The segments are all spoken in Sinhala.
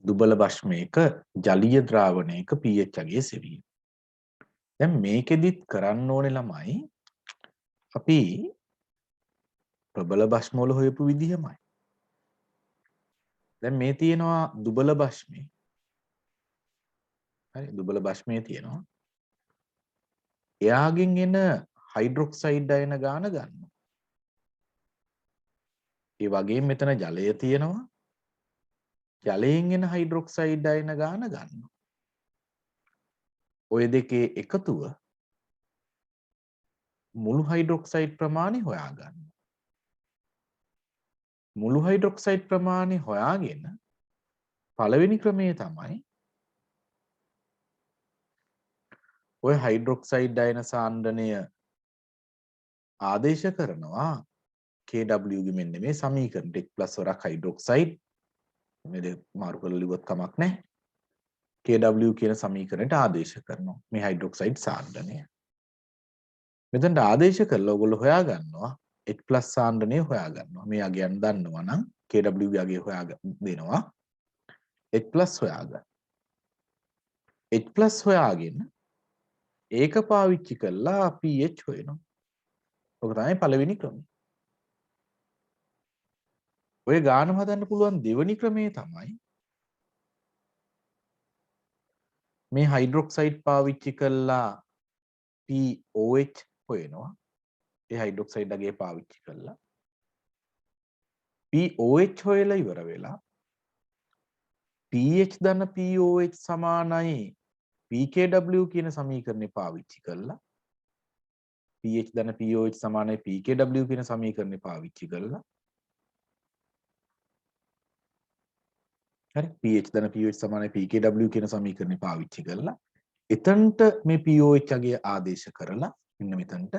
දුබල භස්මයක ජලීය ද්‍රාවණයක pH අගය සෙවීම. දැන් මේකෙදිත් කරන්න ඕනේ ළමයි අපි ප්‍රබල භස්ම වල හොයපු විදිහමයි. දැන් මේ තියෙනවා දුබල භස්මේ. හරි දුබල භස්මේ තියෙනවා. එයාගෙන් එන හයිඩ්‍රොක්සයිඩ් අයන ගාන ගන්නවා. ඒ වගේම මෙතන ජලය තියෙනවා. ජලයෙන් එන හයිඩ්‍රොක්සයිඩ් අයන ගාන ගන්නවා. ඔය දෙකේ එකතුව මුළු හයිඩ්‍රොක්සයිඩ් ප්‍රමාණය හොයාගන්න. මුළු හයිඩ්‍රොක්සයිඩ් ප්‍රමාණය හොයාගෙන පළවෙනි ක්‍රමය තමයි ඔය හයිඩ්‍රොක්සයිඩ් අයන සාන්ද්‍රණය ආදේශ කරනවා KW ගේ මෙන්න මේ සමීකරණයට H+ වරක් හයිඩ්‍රොක්සයිඩ් මේ මාරු කරලා ලිව්වත් කමක් නැහැ. KW කියන සමීකරණයට ආදේශ කරනවා මේ හයිඩ්‍රොක්සයිඩ් සාන්ද්‍රණය. මෙතනට ආදේශ කරලා ඔයගොල්ලෝ හොයා ගන්නවා H+ සාන්ද්‍රණය හොයා ගන්නවා. මේ අගයන් දන්නවා නම් KW ගේ අගය හොයා දෙනවා. H+ හොයාගන්න. H+ හොයාගෙන ඒක පාවිච්චි කරලා pH හොයනවා. ඔක තමයි පළවෙනි ක්‍රමය. ඔය ගානම හදන්න පුළුවන් දෙවෙනි ක්‍රමය තමයි මේ හයිඩ්‍රොක්සයිඩ් පාවිච්චි කරලා POH හොයනවා. ඒ හයිඩ්‍රොක්සයිඩ් අගය පාවිච්චි කරලා POH හොයලා ඉවර වෙලා pH ධන POH සමානයි pKw කියන සමීකරණය පාවිච්චි කරලා pH ධන POH සමානයි pKw කියන සමීකරණය පාවිච්චි කරලා හරි pH ධන POH සමානයි pKw කියන සමීකරණය පාවිච්චි කරලා එතනට මේ POH අගය ආදේශ කරලා මෙන්න මෙතනට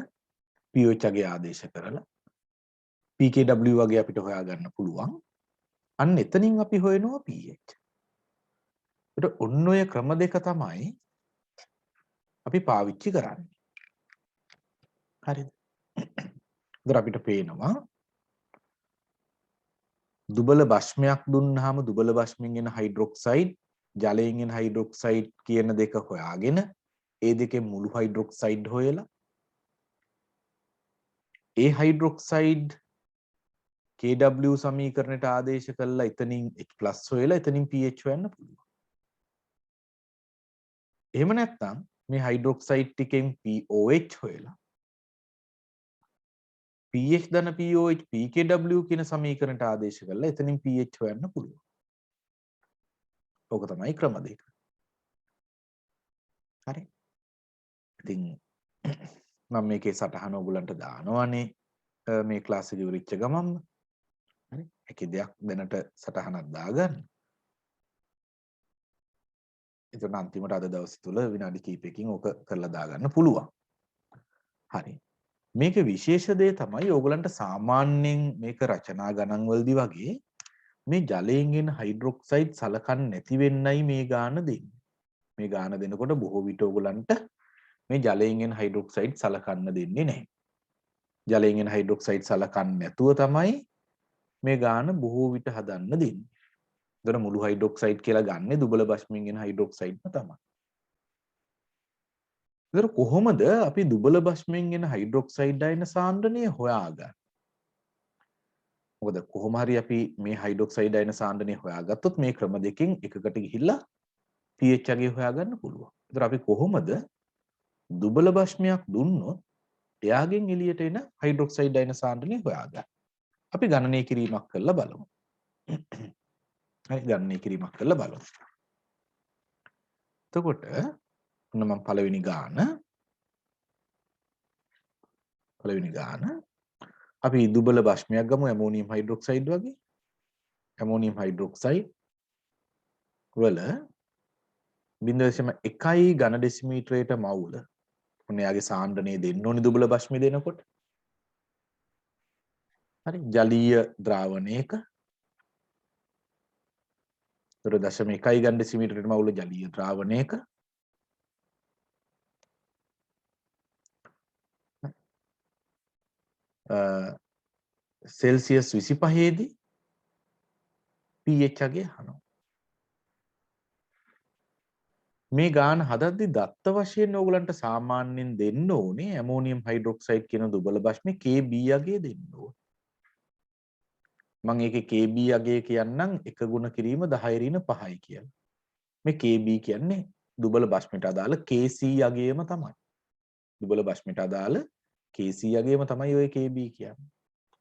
POH අගය ආදේශ කරලා pKw වගේ අපිට හොයාගන්න පුළුවන්. අන්න එතනින් අපි හොයනවා pH. ඒත් ඔන්න ඔය ක්‍රම දෙක තමයි අපි පාවිච්චි කරන්නේ. හරිද? ඉතින් අපිට පේනවා දුබල භස්මයක් දුන්නාම දුබල භස්මෙන් එන හයිඩ්‍රොක්සයිඩ් ජලයෙන් එන හයිඩ්‍රොක්සයිඩ් කියන දෙක හොයාගෙන ඒ දෙකේ මුළු හයිඩ්‍රොක්සයිඩ් හොයලා ඒ හයිඩ්‍රොක්සයිඩ් KW සමීකරණයට ආදේශ කරලා එතනින් H+ හොයලා එතනින් pH හොයන්න පුළුවන්. එහෙම නැත්නම් මේ හයිඩ්‍රොක්සයිඩ් ටිකෙන් POH හොයලා pH ධන POH pKw කියන සමීකරණයට ආදේශ කරලා එතනින් pH හොයන්න පුළුවන්. ඕක තමයි ක්‍රම දෙක. හරි. ඉතින් මම මේකේ සටහන ඔයගලන්ට දානවනේ මේ ක්ලාස් එක ඉවරෙච්ච ගමන්ම. හරි. ඒකේ දෙයක් දැනට සටහනක් දාගන්න. එතන අන්තිමට අද දවස් තුල විනාඩි කිහිපයකින් ඕක කරලා දාගන්න පුළුවන්. හරි. මේකේ විශේෂ දේ තමයි ඕගලන්ට සාමාන්‍යයෙන් මේක රචනා ගණන් වලදී වගේ මේ ජලයෙන් එන හයිඩ්‍රොක්සයිඩ් සලකන්නේ නැති වෙන්නයි මේ ගාන දෙන්නේ. මේ ගාන දෙනකොට බොහෝ විට ඕගලන්ට මේ ජලයෙන් එන හයිඩ්‍රොක්සයිඩ් සලකන්න දෙන්නේ නැහැ. ජලයෙන් එන හයිඩ්‍රොක්සයිඩ් සලකන්නේ නැතුව තමයි මේ ගාන බොහෝ විට හදන්න දෙන්නේ. ඒතර මුළු හයිඩ්‍රොක්සයිඩ් කියලා ගන්නේ දුබල භස්මයෙන් එන හයිඩ්‍රොක්සයිඩ්ම තමයි. ඒතර කොහොමද අපි දුබල භස්මයෙන් එන හයිඩ්‍රොක්සයිඩ් අයන සාන්ද්‍රණය හොයාගන්නේ? මොකද කොහොම හරි අපි මේ හයිඩ්‍රොක්සයිඩ් අයන සාන්ද්‍රණය හොයාගත්තොත් මේ ක්‍රම දෙකෙන් එකකට ගිහිල්ලා pH අගය හොයාගන්න පුළුවන්. ඒතර අපි කොහොමද දුබල භස්මයක් දුන්නොත් එයාගෙන් එළියට එන හයිඩ්‍රොක්සයිඩ් අයන සාන්ද්‍රණය හොයාගන්න. අපි ගණනය කිරීමක් කරලා බලමු. හරි ගණනය කිරීමක් කරලා බලමු. එතකොට ඔන්න මම පළවෙනි ගාන අපි දුබල භස්මයක් ගමු ඇමෝනියම් හයිඩ්‍රොක්සයිඩ් වගේ. ඇමෝනියම් හයිඩ්‍රොක්සයිඩ් වල 0.1 ඝන ඩෙසිමීටරයට මවුල. ඔන්න යාගේ සාන්ද්‍රණය දෙන්න ඕනි දුබල භස්මය දෙනකොට. හරි ජලීය ද්‍රාවණයක 0.1 ඝන ඩෙසිමීටරයට මවුල ජලීය ද්‍රාවණයක සෙල්සියස් 25 දී pH අගය අහනවා. මේ ගාන හදද්දි දත්ත වශයෙන් ඕගලන්ට සාමාන්‍යයෙන් දෙන්න ඕනේ ඇමෝනියම් හයිඩ්‍රොක්සයිඩ් කියන දුබල භස්මේ Kb අගය දෙන්න ඕනේ. මම ඒකේ Kb අගය කියන්නම් 1 ගුණ කිරීම 10 ඍණ 5යි කියලා. මේ Kb කියන්නේ දුබල භස්මයට අදාළ Kc අගයම තමයි. දුබල භස්මයට අදාළ Kc අගයම තමයි ඔය Kb කියන්නේ.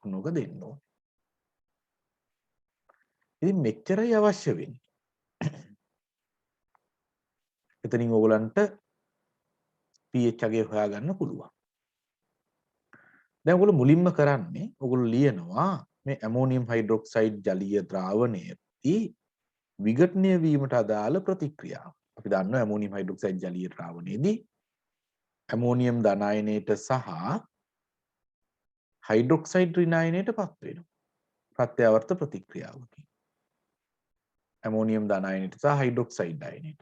මොනක දෙන්න ඕනේ. ඉතින් මෙච්චරයි අවශ්‍ය වෙන්නේ. එතනින් ඕගලන්ට pH අගය හොයාගන්න පුළුවන්. දැන් ඔයගොල්ලෝ මුලින්ම කරන්නේ ඔයගොල්ලෝ ලියනවා මේ ඇමෝනියම් හයිඩ්‍රොක්සයිඩ් ජලීය ද්‍රාවණයේදී විඝටනය වීමට අදාළ ප්‍රතික්‍රියාව. අපි දන්නවා ඇමෝනියම් හයිඩ්‍රොක්සයිඩ් ජලීය ද්‍රාවණයේදී ඇමෝනියම් ධන අයනයට සහ හයිඩ්‍රොක්සයිඩ් ඍණ අයනයටපත් වෙනවා. ප්‍රත්‍යාවර්ත ප්‍රතික්‍රියාවකින්. ඇමෝනියම් ධන අයනයට සහ හයිඩ්‍රොක්සයිඩ් අයනයට.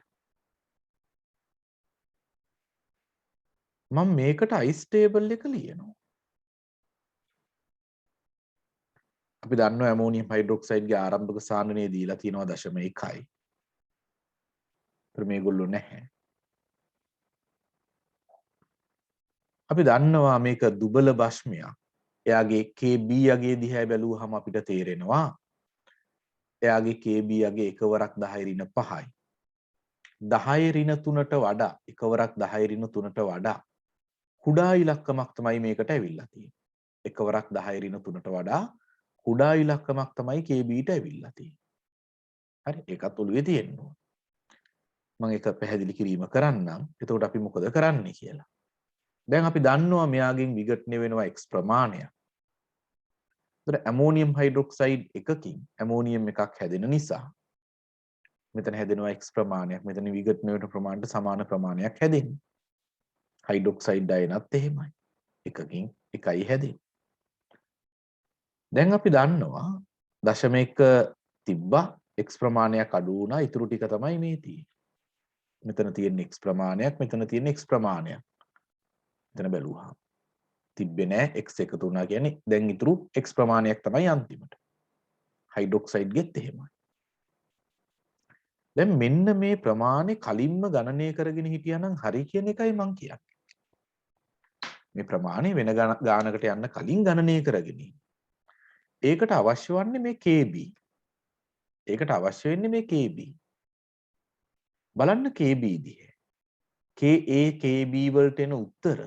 මම මේකට අයිස් ටේබල් එක ලියනවා. අපි දන්නවා ඇමෝනියම් හයිඩ්‍රොක්සයිඩ් ගේ ආරම්භක සාන්ද්‍රණය දීලා තියෙනවා 0.1යි. ඒත් මේගොල්ලෝ නැහැ. අපි දන්නවා මේක දුබල භස්මයක්. එයාගේ Kb අගය දිහා බැලුවහම අපිට තේරෙනවා එයාගේ Kb අගය එකවරක් 10 ඍණ 5යි. 10 ඍණ 3ට වඩා එකවරක් 10 ඍණ 3ට වඩා කුඩා ඉලක්කමක් තමයි මේකට ඇවිල්ලා තියෙන්නේ. එකවරක් 10 ඍණ 3ට වඩා කුඩා ඉලක්කමක් තමයි Kbට ඇවිල්ලා තියෙන්නේ. හරි ඒකත් ඔළුවේ තියෙන්න ඕන. මම ඒක පැහැදිලි කිරීම කරන්නම්. එතකොට අපි මොකද කරන්නේ කියලා. දැන් අපි දන්නවා මෙයාගෙන් විඝටනය වෙනවා x ප්‍රමාණයක්. ඒතර ඇමෝනියම් හයිඩ්‍රොක්සයිඩ් එකකින් ඇමෝනියම් එකක් හැදෙන නිසා මෙතන හැදෙනවා x ප්‍රමාණයක්. මෙතන විඝටනය වෙන ප්‍රමාණයට සමාන ප්‍රමාණයක් හැදෙන්නේ. හයිඩ්‍රොක්සයිඩ් අයනත් එහෙමයි. එකකින් එකයි හැදෙන්නේ. දැන් අපි දන්නවා 0.1 තිබ්බා x ප්‍රමාණයක් අඩු වුණා. ඊටු ටික තමයි මේ තියෙන්නේ. මෙතන තියෙන x ප්‍රමාණයක් මෙතන තියෙන x ප්‍රමාණයක්. මෙතන බැලුවා. තිබ්බේ නෑ x එකතු වුණා කියන්නේ දැන් ඊටු x ප්‍රමාණයක් තමයි අන්තිමට. හයිඩ්‍රොක්සයිඩ් ගෙත් එහෙමයි. දැන් මෙන්න මේ ප්‍රමාණය කලින්ම ගණනය කරගෙන හිටියානම් හරි කියන එකයි මම කියන්නේ. මේ ප්‍රමාණය වෙන ගානකට යන්න කලින් ගණනය කරගෙන ඒකට අවශ්‍ය වන්නේ මේ Kb. ඒකට අවශ්‍ය වෙන්නේ මේ Kb. බලන්න Kb දිහා. Ka Kb වලට එන උත්තර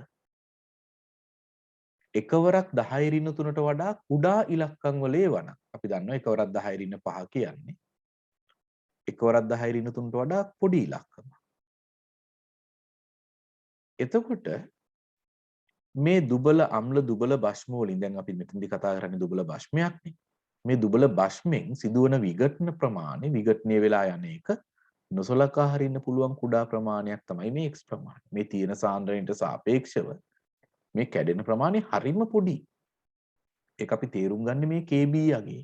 එකවරක් 10 ඍණ 3ට වඩා කුඩා ඉලක්කම් වල ඒවන. අපි දන්නවා එකවරක් 10 ඍණ 5 කියන්නේ එකවරක් 10 ඍණ 3ට වඩා පොඩි ඉලක්කමක්. එතකොට මේ දුබල අම්ල දුබල භස්ම වලින් දැන් අපි මෙතනදී කතා කරන්නේ දුබල භස්මයක්නේ. මේ දුබල භස්මෙන් සිදුවන විඝටන ප්‍රමාණය විඝටනය වෙලා යන එක නොසලකා හරින්න පුළුවන් කුඩා ප්‍රමාණයක් තමයි මේ x ප්‍රමාණය. මේ තියෙන සාන්ද්‍රණයට සාපේක්ෂව මේ කැඩෙන ප්‍රමාණය හරිම පොඩි. ඒක අපි තේරුම් ගන්න මේ Kb අගය.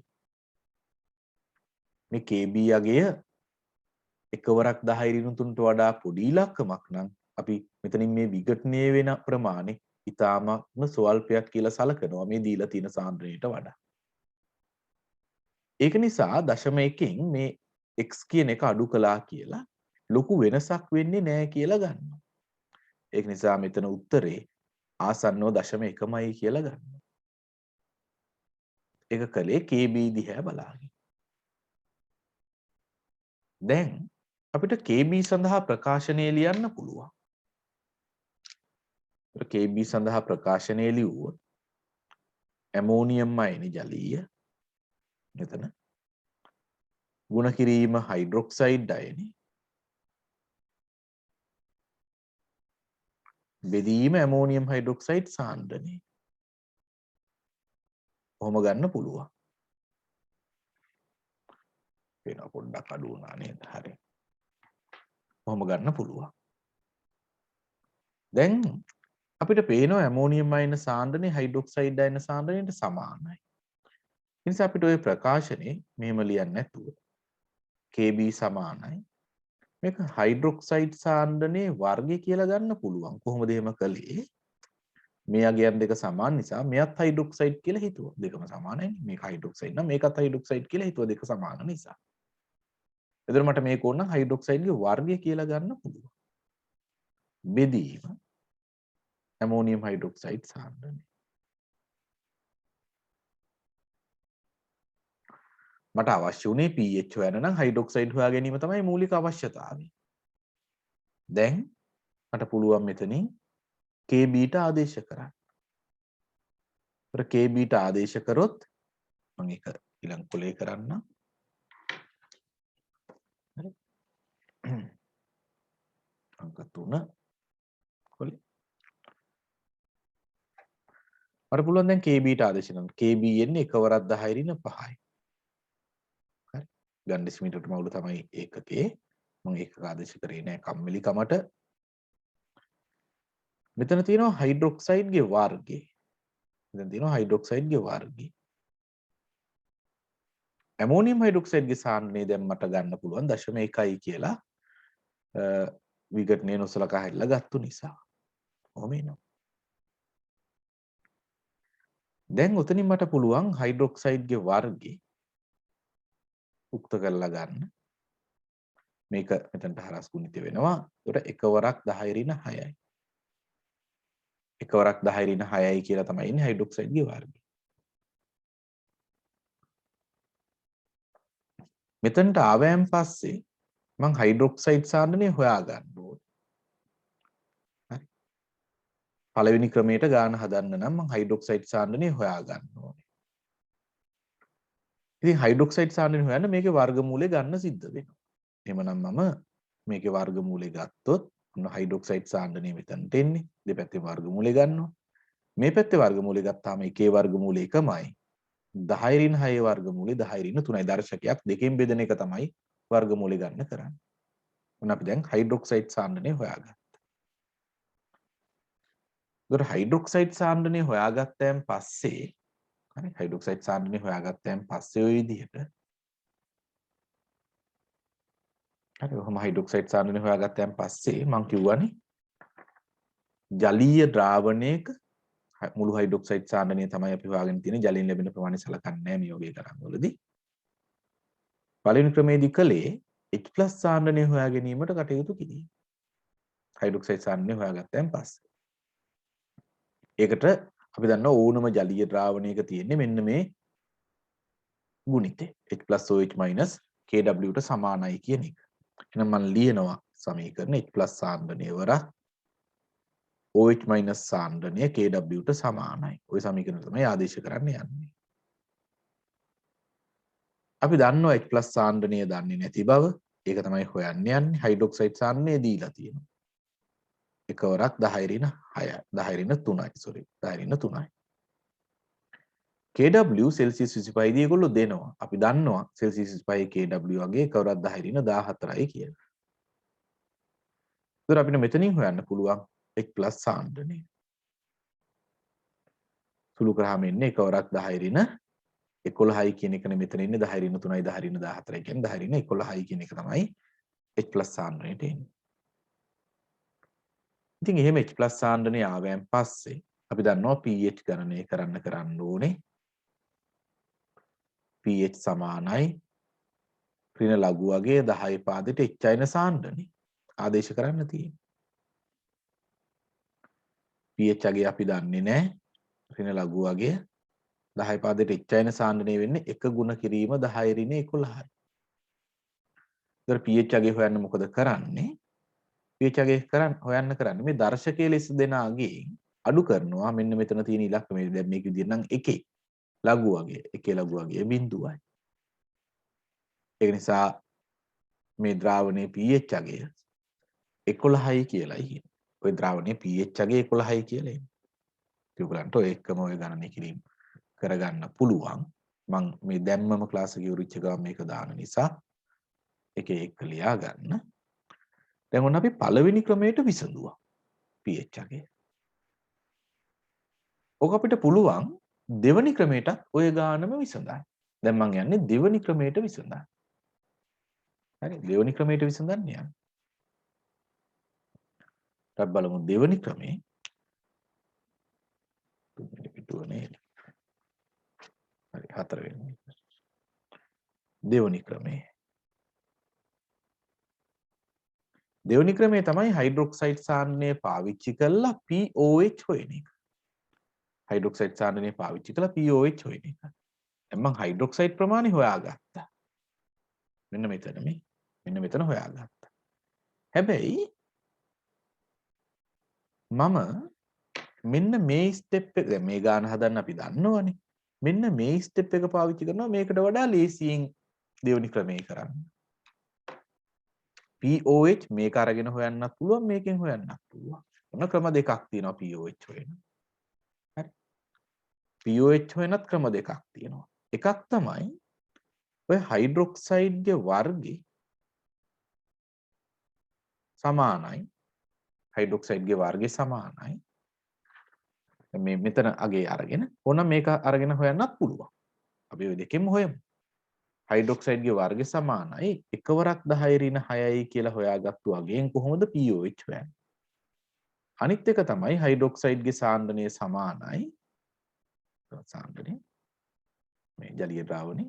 මේ Kb අගය එකවරක් 10 ඍණ 3ට වඩා පොඩි ඉලක්කමක් නම් අපි මෙතනින් මේ විඝටනය වෙන ප්‍රමාණය ඉතාමත්ම ස්වල්පයක් කියලා සලකනවා මේ දීලා තියෙන සාන්ද්‍රණයට වඩා. ඒක නිසා 0.1න් මේ x කියන එක අඩු කළා කියලා ලොකු වෙනසක් වෙන්නේ නැහැ කියලා ගන්නවා. ඒක නිසා මෙතන උත්තරේ ආසන්නව 0.1මයි කියලා ගන්නවා. ඒක කලේ Kb දිහා බලාගෙන. දැන් අපිට Kb සඳහා ප්‍රකාශනය ලියන්න පුළුවන්. Kb සඳහා ප්‍රකාශනය ලියුවොත් ඇමෝනියම් අයනි ජලීය මෙතන ගුණ කිරීම හයිඩ්‍රොක්සයිඩ් අයනි බෙදීම ඇමෝනියම් හයිඩ්‍රොක්සයිඩ් සාන්ද්‍රණය. කොහොම ගන්න පුළුවන්. වෙන පොඩ්ඩක් අඩු වුණා නේද? හරි. කොහොම ගන්න පුළුවන්. දැන් අපිට පේනවා ඇමෝනියම් අයන සාන්ද්‍රණය හයිඩ්‍රොක්සයිඩ් අයන සාන්ද්‍රණයට සමානයි. ඒ නිසා අපිට ওই ප්‍රකාශනේ මෙහෙම ලියන්න නැතුව Kb සමානයි මේක හයිඩ්‍රොක්සයිඩ් සාන්ද්‍රණයේ වර්ගය කියලා ගන්න පුළුවන්. කොහොමද එහෙම කළේ? මේ අගයන් දෙක සමාන නිසා මෙයත් හයිඩ්‍රොක්සයිඩ් කියලා හිතුවා. දෙකම සමානයි. මේක හයිඩ්‍රොක්සයිඩ් නම් මේකත් හයිඩ්‍රොක්සයිඩ් කියලා හිතුවා දෙක සමාන නිසා. එතකොට මට මේක ඕන නම් හයිඩ්‍රොක්සයිඩ්ගේ වර්ගය කියලා ගන්න පුළුවන්. බෙදීම ඇමෝනියම් හයිඩ්‍රොක්සයිඩ් සාන්ද්‍රණය. මට අවශ්‍ය වුණේ pH හොයන්න නම් හයිඩ්‍රොක්සයිඩ් හොයා ගැනීම තමයි මූලික අවශ්‍යතාවය. දැන් මට පුළුවන් මෙතනින් Kb ආදේශ කරන්න. ඒතර Kb ආදේශ කරොත් මම ඒක ඊළඟ කොලේ කරන්න. හරි. අංක 3 කොලේ. මට පුළුවන් දැන් Kb ආදේශ කරන්න. Kb එන්නේ එකවරක් 10 ඍණ 5යි. හරි. ගන් ඩෙසිමීටරට මවුල තමයි ඒකකේ. මම ඒක ආදේශ කරේ නෑ කම්මැලි කමට. මෙතන තියෙනවා හයිඩ්‍රොක්සයිඩ්ගේ වර්ගය. මෙතන තියෙනවා හයිඩ්‍රොක්සයිඩ්ගේ වර්ගය. ඇමෝනියම් හයිඩ්‍රොක්සයිඩ්ගේ සාන්ද්‍රණය දැන් මට ගන්න පුළුවන් 0.1 කියලා විඝටනය නොසලකා හැරිලා ගත්තු නිසා. ඔහොම එනවා. දැන් උතනින් මට පුළුවන් හයිඩ්‍රොක්සයිඩ්ගේ වර්ගය උක්ත කරලා ගන්න. මේක මෙතනට හරස් ගුණිත වෙනවා. ඒකට එකවරක් 10 ඍණ 6යි. එකවරක් 10 ඍණ 6යි කියලා තමයි ඉන්නේ හයිඩ්‍රොක්සයිඩ්ගේ වර්ගය. මෙතනට ආවයන් පස්සේ මම හයිඩ්‍රොක්සයිඩ් සාන්ද්‍රණය හොයා ගන්න ඕනේ. හරි. පළවෙනි ක්‍රමයට ගාන හදන්න නම් මම හයිඩ්‍රොක්සයිඩ් සාන්ද්‍රණය හොයා ගන්න ඕනේ. ඉතින් හයිඩ්‍රොක්සයිඩ් සාන්ද්‍රණය හොයන්න මේකේ වර්ගමූලය ගන්න සිද්ධ වෙනවා. එහෙමනම් මම මේකේ වර්ගමූලය ගත්තොත් මොන හයිඩ්‍රොක්සයිඩ් සාන්ද්‍රණය මෙතනට එන්නේ. දෙපැත්තේ වර්ගමූලය ගන්නවා. මේ පැත්තේ වර්ගමූලය ගත්තාම එකේ වර්ගමූලය එකමයි. 10 ඍණ 6 වර්ගමූලය 10 ඍණ 3යි. දර්ශකයක් දෙකෙන් බෙදෙන එක තමයි වර්ගමූලය ගන්න කරන්නේ. මොන අපි දැන් හයිඩ්‍රොක්සයිඩ් සාන්ද්‍රණය හොයාගත්තා. ඒතර හයිඩ්‍රොක්සයිඩ් සාන්ද්‍රණය හොයාගත්තයන් පස්සේ හරි හයිඩ්‍රොක්සයිඩ් සාන්ද්‍රණය හොයාගත්තයන් පස්සේ ওই විදිහට හරි ඔහොම හයිඩ්‍රොක්සයිඩ් සාන්ද්‍රණය හොයාගත්තයන් පස්සේ මම කියවනේ ජලීය ද්‍රාවණයක මුළු හයිඩ්‍රොක්සයිඩ් සාන්ද්‍රණය තමයි අපි හොයාගෙන තියෙන්නේ ජලයෙන් ලැබෙන ප්‍රමාණය සලකන්නේ නැහැ මේ වගේ තරම්වලදී. පළවෙනි ක්‍රමේදී කළේ H+ සාන්ද්‍රණය හොයා ගැනීමට කටයුතු කිරීම. හයිඩ්‍රොක්සයිඩ් සාන්ද්‍රණය හොයාගත්තයන් පස්සේ. ඒකට අපි දන්නවා ඕනම ජලීය ද්‍රාවණයක තියෙන්නේ මෙන්න මේ ගුණිතය H+OH - KW ට සමානයි කියන එක. එහෙනම් මම ලියනවා සමීකරණ H+ සාන්ද්‍රණය වරක් OH- සාන්ද්‍රණය KW ට සමානයි. ওই සමීකරණ තමයි ආදේශ කරන්න යන්නේ. අපි දන්නවා H+ සාන්ද්‍රණය දන්නේ නැති බව. ඒක තමයි හොයන්න යන්නේ. හයිඩ්‍රොක්සයිඩ් සාන්ද්‍රණය දීලා තියෙනවා. එකවරක් 10 ඍණ 6යි. 10 ඍණ 3යි. sorry 10 ඍණ 3යි. KW සෙල්සියස් 25 දී ඒගොල්ලෝ දෙනවා. අපි දන්නවා සෙල්සියස් 25 KW වගේ එකවරක් 10 ඍණ 14යි කියලා. ඒතර අපිට මෙතනින් හොයන්න පුළුවන් H+ සාන්ද්‍රණය. සුළු කරාම එන්නේ එකවරක් 10 ඍණ 11යි කියන එකනේ මෙතන ඉන්නේ 10 ඍණ 3යි 10 ඍණ 14යි කියන්නේ 10 ඍණ 11යි කියන එක තමයි H+ සාන්ද්‍රණයට එන්නේ. ඉතින් එහෙම H+ සාන්ද්‍රණය ආවයන් පස්සේ අපි දන්නවා pH ගණනය කරන්න ඕනේ. pH සමානයි ඍණ ලඝු වගේ 10 පාදයට H අයන සාන්ද්‍රණය ආදේශ කරන්න තියෙන්නේ. pH අගේ අපි දන්නේ නැහැ. ඍණ ලඝු වගේ 10 පාදයට H අයන සාන්ද්‍රණය වෙන්නේ 1 ගුණ කිරීම 10 ඍණ 11යි. ඒතර pH අගේ හොයන්න මොකද කරන්නේ? pH අගේ හොයන්න කරන්නේ මේ දර්ශකයේ ලෙස දෙන අගයෙන් අඩු කරනවා. මෙන්න මෙතන තියෙන ඉලක්ක මේ දැන් මේක විදිහට නම් 1 ලඝු වගේ 1 ලඝු වගේ බිඳුවයි. ඒ නිසා මේ ද්‍රාවණයේ pH අගය 11යි කියලායි කියන්නේ. ওই ද්‍රාවණයේ pH අගය 11යි කියලා එන්නේ. ඒගොල්ලන්ට ඔය එකම ඔය ගණනය කිරීම කරගන්න පුළුවන්. මම මේ දැම්මම ක්ලාස් එක ඉවරෙච්ච ගමන් මේක දාන නිසා එකේ එක ලියා ගන්න. දැන් ඔන්න අපි පළවෙනි ක්‍රමයට විසඳුවා pH අගය. ඔක අපිට පුළුවන් දෙවෙනි ක්‍රමයටත් ඔය ගානම විසඳන්න. දැන් මම යන්නේ දෙවෙනි ක්‍රමයට විසඳන්න. හරි දෙවෙනි ක්‍රමයට විසඳන්න යන්නේ. ටක් බලමු දෙවෙනි ක්‍රමේ. තුන්වෙනි පිටුව නේද? හරි හතරවෙනි. දෙවෙනි ක්‍රමේ. දෙවෙනි ක්‍රමය තමයි හයිඩ්‍රොක්සයිඩ් සාන්ද්‍රණය පාවිච්චි කරලා POH හොයන එක. හයිඩ්‍රොක්සයිඩ් සාන්ද්‍රණය පාවිච්චි කරලා POH හොයන එක. දැන් මම හයිඩ්‍රොක්සයිඩ් ප්‍රමාණය හොයාගත්තා. මෙන්න මෙතන මේ. මෙන්න මෙතන හොයාගත්තා. හැබැයි මම මෙන්න මේ ස්ටෙප් එක දැන් මේ ගාන හදන්න අපි දන්නවනේ. මෙන්න මේ ස්ටෙප් එක පාවිච්චි කරනවා මේකට වඩා ලේසියෙන් දෙවෙනි ක්‍රමේ කරන්න. POH මේක අරගෙන හොයන්නත් පුළුවන් මේකෙන් හොයන්නත් පුළුවන්. ඔන්න ක්‍රම දෙකක් තියෙනවා POH හොයන. හරි. POH හොයනත් ක්‍රම දෙකක් තියෙනවා. එකක් තමයි ඔය හයිඩ්‍රොක්සයිඩ්ගේ වර්ගේ සමානයි. හයිඩ්‍රොක්සයිඩ්ගේ වර්ගේ සමානයි. මේ මෙතන අගේ අරගෙන ඕන මේක අරගෙන හොයන්නත් පුළුවන්. අපි ඔය දෙකෙන්ම හොයමු. හයිඩ්‍රොක්සයිඩ්ගේ වර්ගය සමානයි එකවරක් 10 ඍණ 6යි කියලා හොයාගත්තු අගයෙන් කොහොමද POH හොයන්නේ? අනිත් එක තමයි හයිඩ්‍රොක්සයිඩ්ගේ සාන්ද්‍රණය සමානයි සාන්ද්‍රණය මේ ජලීය ද්‍රාවණි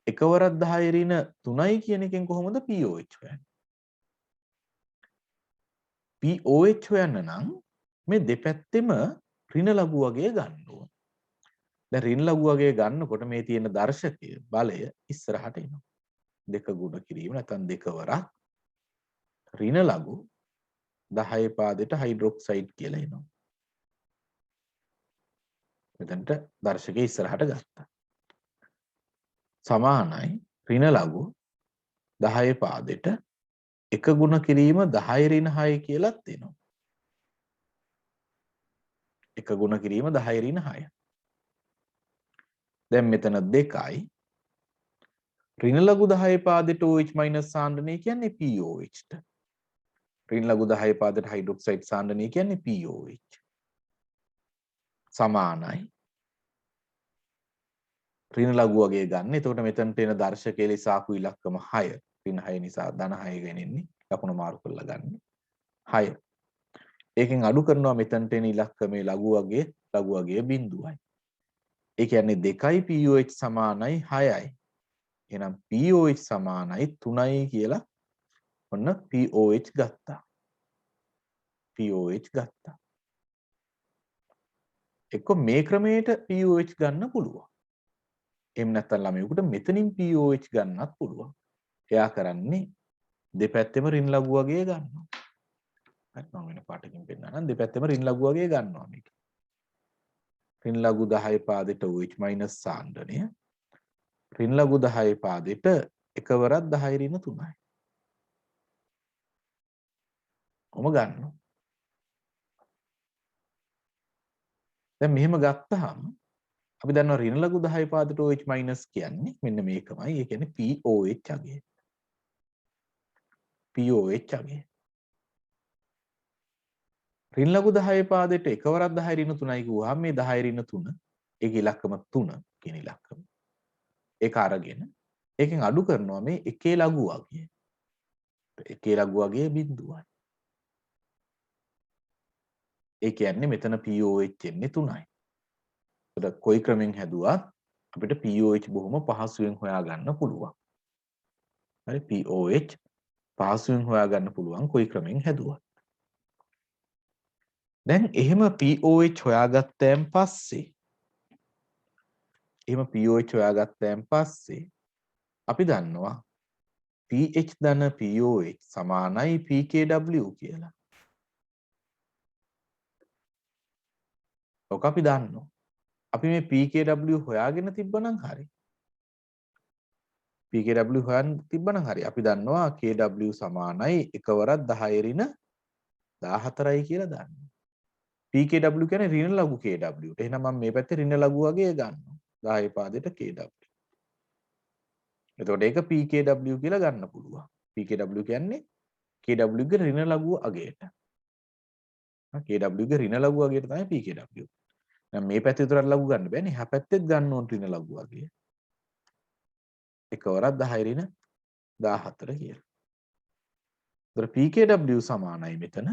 එකවරක් 10 ඍණ 3යි කියන එකෙන් කොහොමද POH හොයන්නේ? POH හොයන්න නම් මේ දෙපැත්තෙම ඍණ ලඝු වර්ගය ගන්න ඕන. දැන් ඍණ ලඝු වර්ගය ගන්නකොට මේ තියෙන දර්ශකය බලය ඉස්සරහට එනවා. දෙක ගුණ කිරීම නැත්නම් දෙකවරක් ඍණ ලඝු 10 පාදයට හයිඩ්‍රොක්සයිඩ් කියලා එනවා. මෙතනට දර්ශකය ඉස්සරහට ගත්තා. සමානයි ඍණ ලඝු 10 පාදයට එක ගුණ කිරීම 10 ඍණ 6 කියලාත් එනවා. එක ගුණ කිරීම 10 ඍණ 6. දැන් මෙතන 2යි ඍණ ලඝු 10 පාදයට OH- සාන්ද්‍රණය කියන්නේ POH ට. ඍණ ලඝු 10 පාදයට හයිඩ්‍රොක්සයිඩ් සාන්ද්‍රණය කියන්නේ POH. සමානයි ඍණ ලඝු වගේ ගන්න. එතකොට මෙතනට එන දර්ශකයේ ලෙසාකු ඉලක්කම 6. ඍණ 6 නිසා ධන 6 ගෙනෙන්නේ. ලකුණ මාරු කරලා ගන්න. 6. ඒකෙන් අඩු කරනවා මෙතනට එන ඉලක්කමේ ලඝු වගේ බිඳුවයි. ඒ කියන්නේ 2යි POH සමානයි 6යි. එහෙනම් POH සමානයි 3යි කියලා ඔන්න POH ගත්තා. POH ගත්තා. එක්ක මේ ක්‍රමයට POH ගන්න පුළුවන්. එහෙම නැත්නම් ළමයෙකුට මෙතනින් POH ගන්නත් පුළුවන්. එයා කරන්නේ දෙපැත්තෙම ඍණ ලඝු වර්ගය ගන්නවා. හරි මම වෙන පාටකින් පෙන්නන්නම් දෙපැත්තෙම ඍණ ලඝු වර්ගය ගන්නවා මේක. ඍණ ලඝු 10 පාදයට OH- සාන්ද්‍රණය ඍණ ලඝු 10 පාදයට එකවරක් 10 ඍණ 3යි. ඔම ගන්නවා. දැන් මෙහෙම ගත්තාම අපි දන්නවා ඍණ ලඝු 10 පාදයට OH- කියන්නේ මෙන්න මේකමයි. ඒ කියන්නේ POH අගය. POH අගය. ඍණ ලඝු 10 පාදයට එකවරක් 10 ඍණ 3යි කිව්වහම මේ 10 ඍණ 3 ඒකේ ඉලක්කම 3 කියන ඉලක්කම. ඒක අරගෙන ඒකෙන් අඩු කරනවා මේ එකේ ලඝු වර්ගය. එකේ ලඝු වර්ගයේ බිඳුවයි. ඒ කියන්නේ මෙතන POH එන්නේ 3යි. ඒකට කොයි ක්‍රමෙන් හැදුවත් අපිට POH බොහොම පහසුවෙන් හොයාගන්න පුළුවන්. හරි POH පහසුවෙන් හොයාගන්න පුළුවන් කොයි ක්‍රමෙන් හැදුවත්. දැන් එහෙම POH හොයාගත්තයින් පස්සේ අපි දන්නවා pH ධන POH සමානයි pKw කියලා. ඔක අපි දන්නවා. අපි මේ pKw හොයාගෙන තිබ්බනම් හරි. pKw හොයන් තිබ්බනම් හරි. අපි දන්නවා Kw සමානයි එකවරක් 10 ඍණ 14යි කියලා දන්නවා. pKw කියන්නේ ඍණ ලඝු Kw. එහෙනම් මම මේ පැත්තේ ඍණ ලඝු වගේ ගන්නවා. 10 පාදයට Kw. එතකොට ඒක pKw කියලා ගන්න පුළුවන්. pKw කියන්නේ Kw ගේ ඍණ ලඝු අගයට. Kw ගේ ඍණ ලඝු අගයට තමයි pKw. දැන් මේ පැත්තේ විතරක් ලඝු ගන්න බෑනේ. එහා පැත්තෙත් ගන්න ඕන ඍණ ලඝු අගය. එකවරක් 10 ඍණ 14 කියලා. ඒතර pKw සමානයි මෙතන.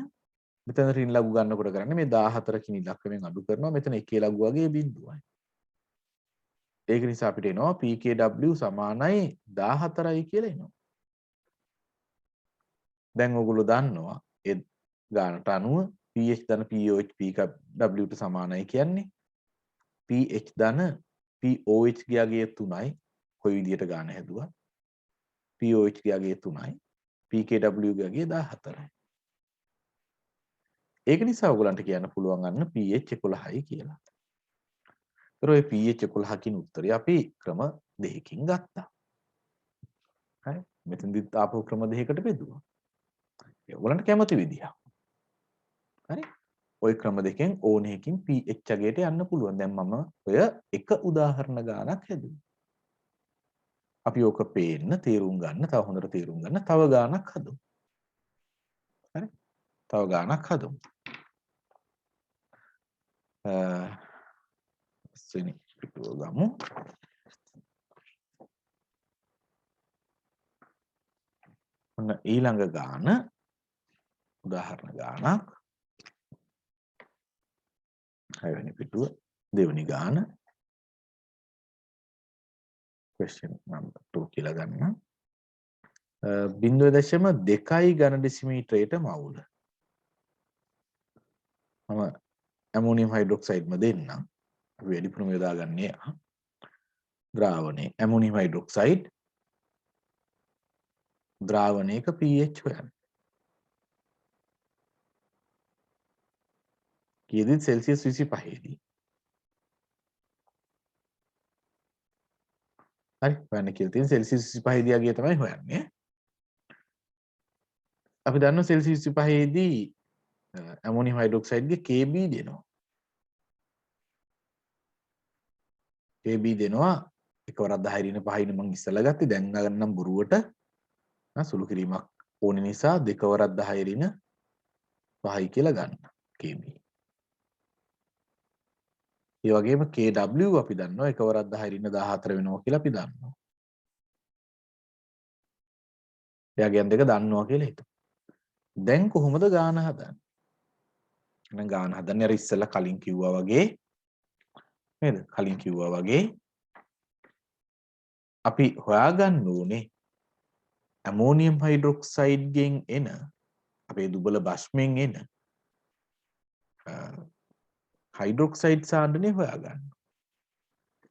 මෙතන ඍණ ලඝු ගන්නකොට කරන්නේ මේ 14 කින් ඉලක්කමෙන් අඩු කරනවා. මෙතන එකේ ලඝු වගේ බිඳුවයි. ඒක නිසා අපිට එනවා pKw සමානයි 14යි කියලා එනවා. දැන් ඔයගොල්ලෝ දන්නවා ඒ ගානට අනුව pH ධන pOH pW ට සමානයි කියන්නේ. pH ධන pOH ගියාගේ 3යි කොයි විදියට ගාන හැදුවා. pOH ගියාගේ 3යි pKW ගියාගේ 14යි. ඒක නිසා ඔයගලන්ට කියන්න පුළුවන් අන්න pH 11යි කියලා. ඒතර ඔය pH 11 කියන උත්තරය අපි ක්‍රම දෙකකින් ගත්තා. හරි. මෙතනදිත් ආපහු ක්‍රම දෙකකට බෙදුවා. ඒ ඔයගලන්ට කැමති විදිහ. හරි. ওই ක්‍රම දෙකෙන් ඕන එකකින් pH අගයට යන්න පුළුවන්. දැන් මම ඔය එක උදාහරණ ගානක් හැදුවා. අපි ඕක පේන්න තේරුම් ගන්න, තව හොඳට තේරුම් ගන්න තව ගානක් හදමු. හරි. තව ගානක් හදමු. වෙනි පිටුව ගමු. ඔන්න ඊළඟ ගාන උදාහරණ ගානක්. 6 වෙනි පිටුව දෙවෙනි ගාන question number 2 කියලා ගන්න. 0.2 ඝන ඩෙසිමීටරයට මවුල. මම ඇමෝනියම් හයිඩ්‍රොක්සයිඩ්ම දෙන්නම්. අපි වැඩිපුරම යොදාගන්නේ ද්‍රාවණේ ඇමෝනියම් හයිඩ්‍රොක්සයිඩ් ද්‍රාවණයක pH හොයන්න. කීයද සෙල්සියස් 25 දී. හරි හොයන්න කියලා තියෙන සෙල්සියස් 25 දී අගය තමයි හොයන්නේ. අපි දන්නවා සෙල්සියස් 25 දී ඇමෝනියම් හයිඩ්‍රොක්සයිඩ්ගේ Kb දෙනවා. Kb දෙනවා එකවරක් 10 රින 5 රින මම ඉස්සලා ගත්තේ දැන් ගන්නම් බොරුවට සුළු කිරීමක් ඕන නිසා දෙකවරක් 10 රින 5යි කියලා ගන්න Kb. ඒ වගේම Kw අපි දන්නවා එකවරක් 10 රින 14 වෙනවා කියලා අපි දන්නවා. එයාගෙන් දෙක දන්නවා කියලා හිතමු. දැන් කොහොමද ගාන හදන්නේ? එහෙනම් ගාන හදන්නේ අර ඉස්සෙල්ලා කලින් කිව්වා වගේ නේද? කලින් කිව්වා වගේ අපි හොයාගන්න ඕනේ ඇමෝනියම් හයිඩ්‍රොක්සයිඩ් ගෙන් එන අපේ දුබල බෂ්මෙන් එන හයිඩ්‍රොක්සයිඩ් සාන්ද්‍රණය හොයාගන්න.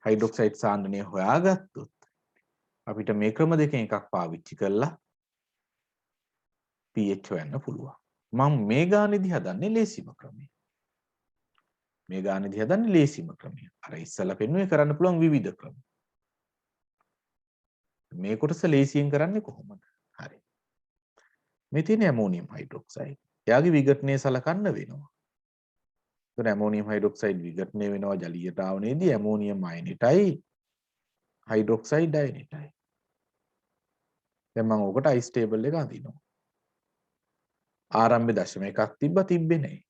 හයිඩ්‍රොක්සයිඩ් සාන්ද්‍රණය හොයාගත්තොත් අපිට මේ ක්‍රම දෙකෙන් එකක් පාවිච්චි කරලා pH හොයන්න පුළුවන්. මම මේ ගානේදී හදන්නේ ලේසිම ක්‍රමය. මේ ගානේදී හදන්නේ ලේසිම ක්‍රමය. අර ඉස්සලා පෙන්නුවේ කරන්න පුළුවන් විවිධ ක්‍රම. මේ කොටස ලේසියෙන් කරන්නේ කොහොමද? හරි. මේ තියෙන ඇමෝනියම් හයිඩ්‍රොක්සයිඩ්. එයාගේ විඝටනය සලකන්න වෙනවා. එතන ඇමෝනියම් හයිඩ්‍රොක්සයිඩ් විඝටනය වෙනවා ජලීය ද්‍රාවණයේදී ඇමෝනියම් අයනෙටයි හයිඩ්‍රොක්සයිඩ් අයනෙටයි. දැන් මම ඔකට අයිස් ටේබල් එක අඳිනවා. ආරම්භ 0.1ක් තිබ්බේ නැහැ.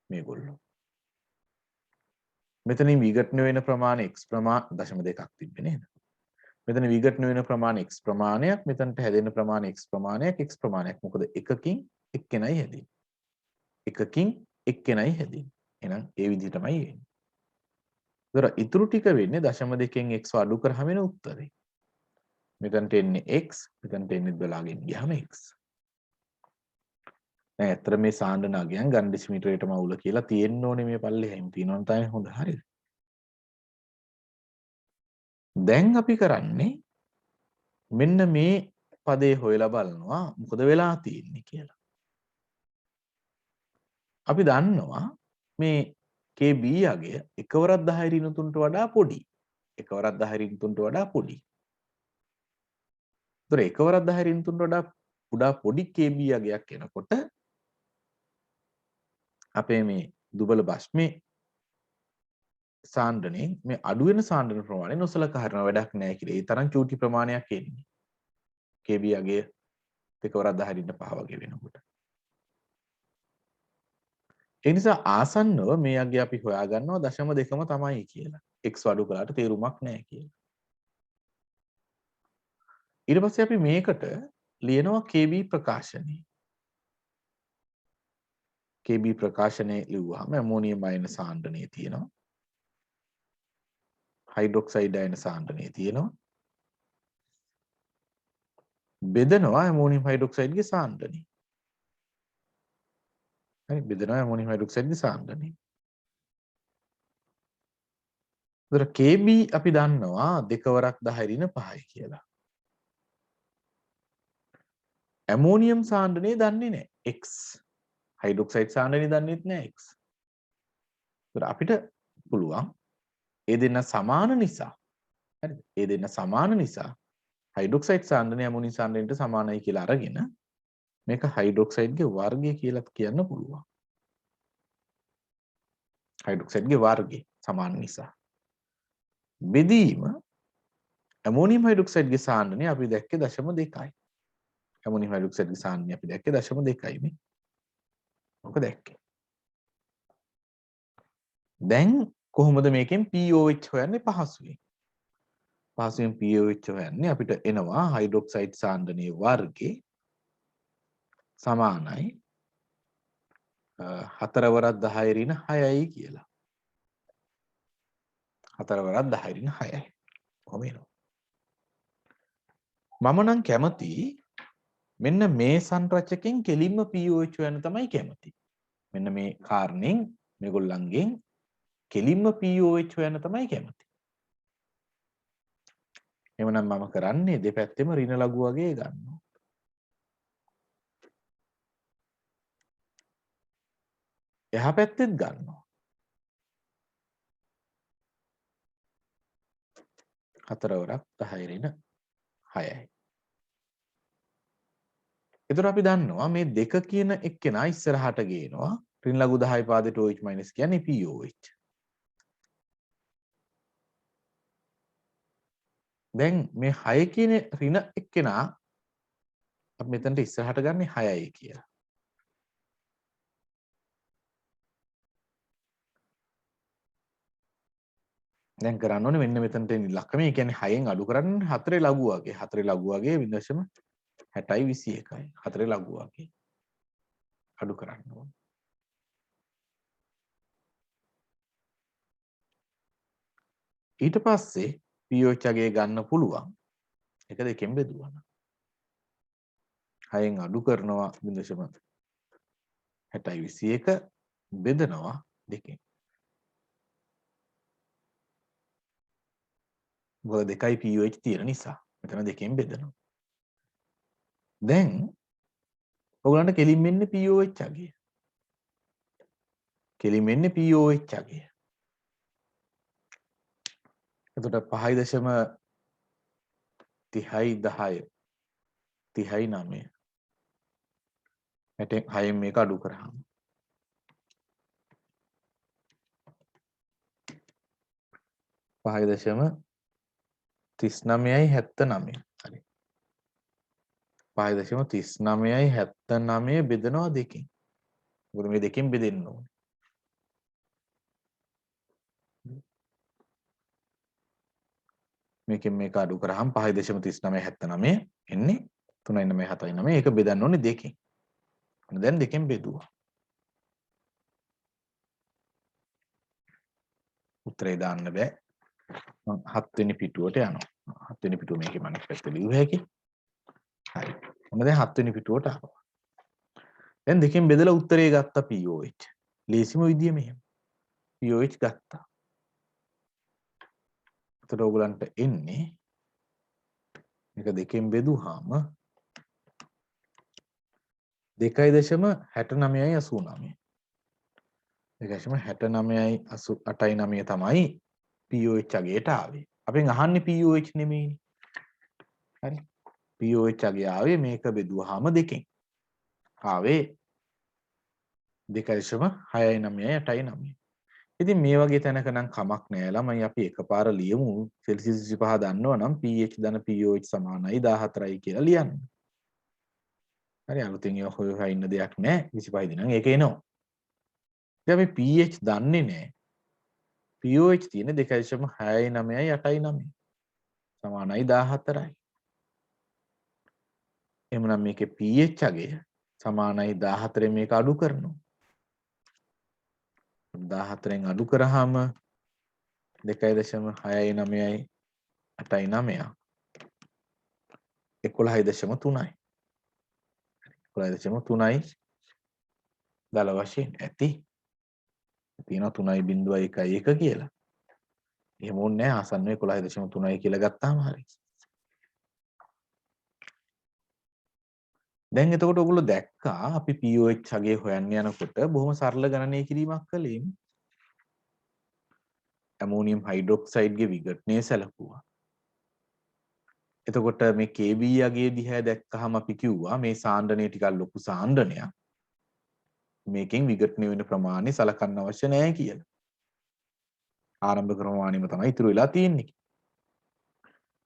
මේගොල්ලෝ. මෙතනින් විඝටන වෙන ප්‍රමාණය x ප්‍රමාණ 0.2ක් තිබ්බේ නේද? මෙතන විඝටන වෙන ප්‍රමාණය x ප්‍රමාණයක්, මෙතනට හැදෙන ප්‍රමාණය x ප්‍රමාණයක්, x ප්‍රමාණයක්. මොකද එකකින් එක්කෙනයි හැදෙන්නේ. එකකින් එක්කෙනයි හැදෙන්නේ. එහෙනම් ඒ විදිහටමයි වෙන්නේ. ඒතර ඉතුරු ටික වෙන්නේ 0.2න් x අඩු කරාම එන උත්තරේ. මෙතනට එන්නේ x, මෙතනට එන්නේ බලාගෙන ගියාම x. දැන් ඇත්තට මේ සාන්ද්‍රණ අගයන් ඝන ඩෙසිමීටරයට මවුල කියලා තියෙන්න ඕනේ මේ පල්ලෙහැම තියෙනවා තමයි හොඳ හරිද? දැන් අපි කරන්නේ මෙන්න මේ පදේ හොයලා බලනවා මොකද වෙලා තියෙන්නේ කියලා. අපි දන්නවා මේ KB අගය එකවරක් 10 ඍණ 3ට වඩා පොඩි. එකවරක් 10 ඍණ 3ට වඩා පොඩි. ඒතර එකවරක් 10 ඍණ 3ට වඩා කුඩා පොඩි KB අගයක් එනකොට අපේ මේ දුබල බෂ්මේ සාන්ද්‍රණයෙන් මේ අඩු වෙන සාන්ද්‍රණ ප්‍රමාණය නොසලකා හරින වැඩක් නැහැ කියලා. ඒ තරම් චූටි ප්‍රමාණයක් එන්නේ. KB අගය එකවරක් 10 ඍණ 5 වගේ වෙනකොට. ඒ නිසා ආසන්නව මේ අගය අපි හොයාගන්නවා 0.2ම තමයි කියලා. x අඩු කළාට තේරුමක් නැහැ කියලා. ඊට පස්සේ අපි මේකට ලියනවා KB ප්‍රකාශනය. KB ප්‍රකාශනය ලිව්වහම ඇමෝනියම් අයන සාන්ද්‍රණය තියෙනවා. හයිඩ්‍රොක්සයිඩ් අයන සාන්ද්‍රණය තියෙනවා. බෙදනවා ඇමෝනියම් හයිඩ්‍රොක්සයිඩ්ගේ සාන්ද්‍රණය. හරි බෙදනවා ඇමෝනියම් හයිඩ්‍රොක්සයිඩ්ගේ සාන්ද්‍රණය. ඒතර Kb අපි දන්නවා 2 වරක් 10 ඍණ 5යි කියලා. ඇමෝනියම් සාන්ද්‍රණය දන්නේ නැහැ x. හයිඩ්‍රොක්සයිඩ් සාන්ද්‍රණය දන්නේත් නැහැ x. ඒතර අපිට පුළුවන් ඒ දෙන්න සමාන නිසා හරිද? ඒ දෙන්න සමාන නිසා හයිඩ්‍රොක්සයිඩ් සාන්ද්‍රණය ඇමෝනියම් සාන්ද්‍රණයට සමානයි කියලා අරගෙන මේක හයිඩ්‍රොක්සයිඩ්ගේ වර්ගය කියලා කියන්න පුළුවන්. හයිඩ්‍රොක්සයිඩ්ගේ වර්ගය සමාන නිසා. බෙදීම ඇමෝනියම් හයිඩ්‍රොක්සයිඩ්ගේ සාන්ද්‍රණය අපි දැක්කේ 0.2යි. ඇමෝනියම් හයිඩ්‍රොක්සයිඩ්ගේ සාන්ද්‍රණය අපි දැක්කේ 0.2යි නේ. ඔක දැක්කේ. දැන් කොහොමද මේකෙන් pOH හොයන්නේ පහසුවෙන්? පහසුවෙන් pOH හොයන්නේ අපිට එනවා හයිඩ්‍රොක්සයිඩ් සාන්ද්‍රණයේ වර්ගේ සමානයි 4 වරක් 10 ඍණ 6යි කියලා. 4 වරක් 10 ඍණ 6යි. කොහොම එනවා. මම නම් කැමති මෙන්න මේ සංරචකෙන් කෙලින්ම pOH හොයන්න තමයි කැමති. මෙන්න මේ කාරණෙන් මේගොල්ලන්ගෙන් කෙලින්ම pOH හොයන්න තමයි කැමති. එhmenan මම කරන්නේ දෙපැත්තෙම ඍණ ලඝු වගේ ගන්නවා. එහා පැත්තෙත් ගන්නවා. 4 වරක් 10 ඍණ 6යි. එතකොට අපි දන්නවා මේ දෙක කියන එක්කෙනා ඉස්සරහට ගේනවා ඍණ ලඝු 10 පාදයට OH මයිනස් කියන්නේ pOH. දැන් මේ 6 කියන ඍණ එක්කෙනා අපි මෙතනට ඉස්සරහට ගන්නේ 6යි කියලා. දැන් කරන්න ඕනේ මෙන්න මෙතනට එන ඉලක්කම. ඒ කියන්නේ 6න් අඩු කරන්න 4 ලඝු වගේ. 4 ලඝු වගේ 0.60යි 21යි. 4 ලඝු වගේ අඩු කරන්න ඕනේ. ඊට පස්සේ pH අගය ගන්න පුළුවන්. එක දෙකෙන් බෙදුවා. 6න් අඩු කරනවා 0.60යි 21 බෙදනවා 2කින්. මොකද 2යි pH තියෙන නිසා. මෙතන 2කින් බෙදනවා. දැන් ඔයගලන්ට කෙලින් වෙන්නේ pOH අගය. කෙලින් වෙන්නේ pOH අගය. එතකොට 5.30යි 10 30යි 9. හැටෙන් 6න් මේක අඩු කරාම 5.39යි 79. හරි. 5.39යි 79 බෙදනවා 2කින්. මොකද මේ දෙකෙන් බෙදෙන්න ඕනේ. මේකෙන් මේක අඩු කරාම 5.3979 එන්නේ 3.979. ඒක බෙදන්න ඕනේ 2කින්. දැන් 2කින් බෙදුවා. උත්තරේ දාන්න බෑ. මම 7 වෙනි පිටුවට යනවා. 7 වෙනි පිටුව මේකේ මම පැත්තට ලියුව හැකි. හරි. මොන දැන් 7 වෙනි පිටුවට ආවා. දැන් 2කින් බෙදලා උත්තරේ ගත්තා pOH. ලේසිම විදිය මෙහෙම. pOH ගත්තා. එතකොට ඕගලන්ට එන්නේ මේක 2කින් බෙදුවාම 2.69යි 89. 2.69යි 88.9 තමයි pOH අගයට ආවේ. අපෙන් අහන්නේ pOH නෙමෙයිනේ. හරි. pOH අගය ආවේ මේක බෙදුවාම 2කින්. ආවේ 2.69යි 8.9. ඉතින් මේ වගේ තැනක නම් කමක් නෑ ළමයි අපි එකපාර ලියමු සෙල්සියස් 25 දන්නවා නම් pH ධන pOH සමානයි 14යි කියලා ලියන්න. හරි අලුතින් ඒවා හොය හොයා ඉන්න දෙයක් නෑ 25 දී නම් ඒක එනවා. දැන් අපි pH දන්නේ නෑ. pOH තියෙන 2.69යි 8.9 සමානයි 14යි. එහෙනම් මේකේ pH අගය සමානයි 14 මේක අඩු කරනවා. 14න් අඩු කරාම 2.69යි 8.9 11.3යි. 11.3යි දල වශයෙන් ඇති. තියෙනවා 3.1 කියලා. එහෙම ඕනේ නැහැ ආසන්න 11.3යි කියලා ගත්තාම හරි. දැන් එතකොට ඔයගොල්ලෝ දැක්කා අපි pOH අගය හොයන්න යනකොට බොහොම සරල ගණනය කිරීමක් කළේ. ඇමෝනියම් හයිඩ්‍රොක්සයිඩ්ගේ විඝටනය සැලකුවා. එතකොට මේ KB අගය දිහා දැක්කහම අපි කිව්වා මේ සාන්ද්‍රණය ටිකක් ලොකු සාන්ද්‍රණයක්. මේකෙන් විඝටනය වෙන ප්‍රමාණය සලකන්න අවශ්‍ය නැහැ කියලා. ආරම්භක ප්‍රමාණයම තමයි ඉතුරු වෙලා තියෙන්නේ.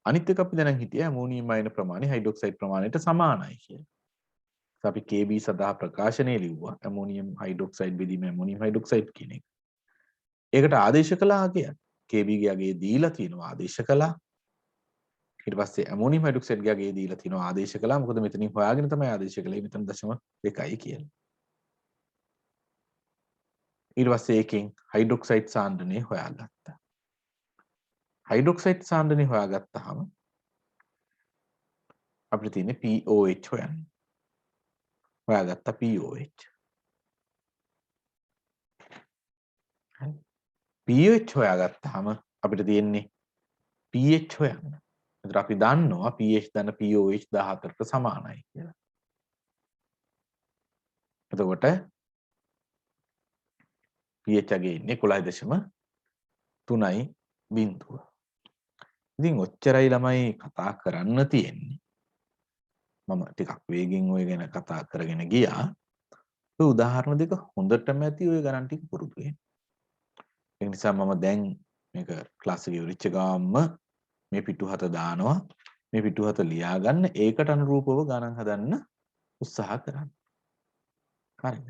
අනිත් එක අපි දැනන් හිටියා ඇමෝනියම් අයන ප්‍රමාණය හයිඩ්‍රොක්සයිඩ් ප්‍රමාණයට සමානයි කියලා. අපි KB සඳහා ප්‍රකාශනය ලිව්වා ඇමෝනියම් හයිඩ්‍රොක්සයිඩ් බෙදීම ඇමෝනියම් හයිඩ්‍රොක්සයිඩ් කියන එක. ඒකට ආදේශ කළා කියන්නේ KB ගේ අගය දීලා තියෙනවා ආදේශ කළා. ඊට පස්සේ ඇමෝනියම් හයිඩ්‍රොක්සයිඩ් ගේ අගය දීලා තියෙනවා ආදේශ කළා. මොකද මෙතනින් හොයාගෙන තමයි ආදේශ කළේ. මෙතන 0.2යි කියලා. ඊට පස්සේ ඒකෙන් හයිඩ්‍රොක්සයිඩ් සාන්ද්‍රණය හොයාගත්තා. හයිඩ්‍රොක්සයිඩ් සාන්ද්‍රණය හොයාගත්තාම අපිට තියෙන්නේ pOH හොයන්න. හොයාගත්තා pOH. pH හොයාගත්තාම අපිට තියෙන්නේ pH හොයන්න. එතකොට අපි දන්නවා pH දන්න pOH 14ට සමානයි කියලා. එතකොට pH අගේ ඉන්නේ 11.3යි බිංදුව. ඉතින් ඔච්චරයි ළමයි කතා කරන්න තියෙන්නේ. මම ටිකක් වේගෙන් ඔය ගැන කතා කරගෙන ගියා. ඔය උදාහරණ දෙක හොඳටම ඇති ඔය ගණන් ටික පුරුදු වෙන්න. ඒ නිසා මම දැන් මේක ක්ලාස් එක ඉවරෙච්ච ගාම්ම මේ පිටුහත දානවා. මේ පිටුහත ලියා ගන්න ඒකට අනුරූපව ගණන් හදන්න උත්සාහ කරන්න. හරිද?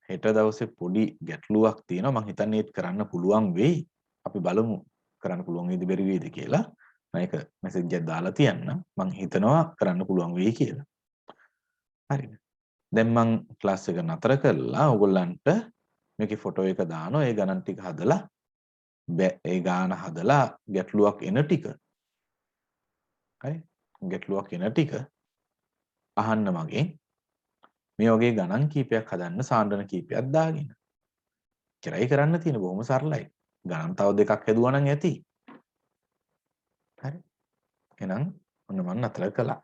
හෙට දවසේ පොඩි ගැටලුවක් තියෙනවා. මම හිතන්නේ ඒත් කරන්න පුළුවන් වෙයි. අපි බලමු කරන්න පුළුවන් වේද බැරි වේද කියලා. මම ඒක මැසේජ් එකක් දාලා තියන්නම්. මම හිතනවා කරන්න පුළුවන් වෙයි කියලා. හරිද? දැන් මම ක්ලාස් එක නතර කරලා ඔයගොල්ලන්ට මේකේ ෆොටෝ එක දානවා. ඒ ගණන් ටික හදලා ඒ ගාන හදලා ගැටලුවක් එන ටික. හරි? ගැටලුවක් එන ටික අහන්න මගෙන්. මේ වගේ ගණන් කීපයක් හදන්න සාන්ද්‍රණ කීපයක් දාගෙන. ඉතරයි කරන්න තියෙන බොහොම සරලයි. ගණන් තව දෙකක් හැදුවා නම් ඇති. හරි. එහෙනම් ඔන්න මම නතර කළා.